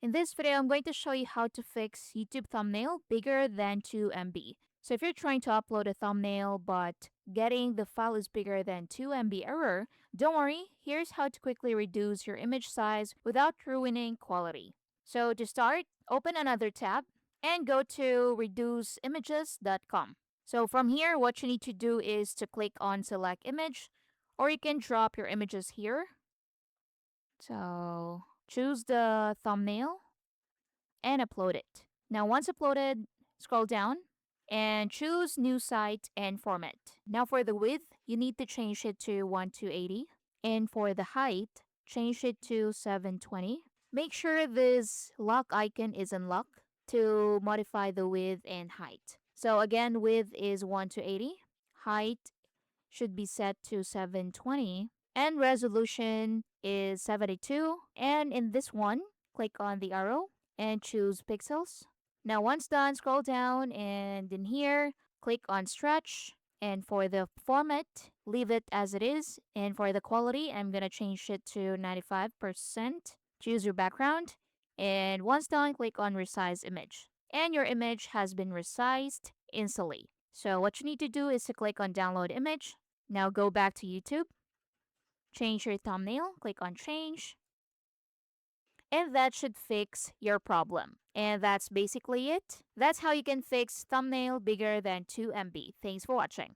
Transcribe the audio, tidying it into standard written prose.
In this video, I'm going to show you how to fix YouTube thumbnail bigger than 2 MB. So if you're trying to upload a thumbnail but getting the file is bigger than 2 MB error, don't worry, here's how to quickly reduce your image size without ruining quality. So to start, open another tab and go to reduceimages.com. So from here, what you need to do is to click on select image, or you can drop your images here. So choose the thumbnail and upload it. Now, once uploaded, scroll down and choose new site and format. Now, for the width, you need to change it to 1 to 80, and for the height, change it to 720. Make sure this lock icon is unlocked to modify the width and height. So again, width is 1 to 80, height should be set to 720, and resolution is 72. And in this one, click on the arrow and choose pixels. Now, once done, scroll down and in here, click on stretch. And for the format, leave it as it is. And for the quality, I'm going to change it to 95%. Choose your background. And once done, click on resize image. And your image has been resized instantly. So what you need to do is to click on download image. Now go back to YouTube, change your thumbnail, click on change, and that should fix your problem. And that's basically it. That's how you can fix thumbnail bigger than 2 MB. Thanks for watching.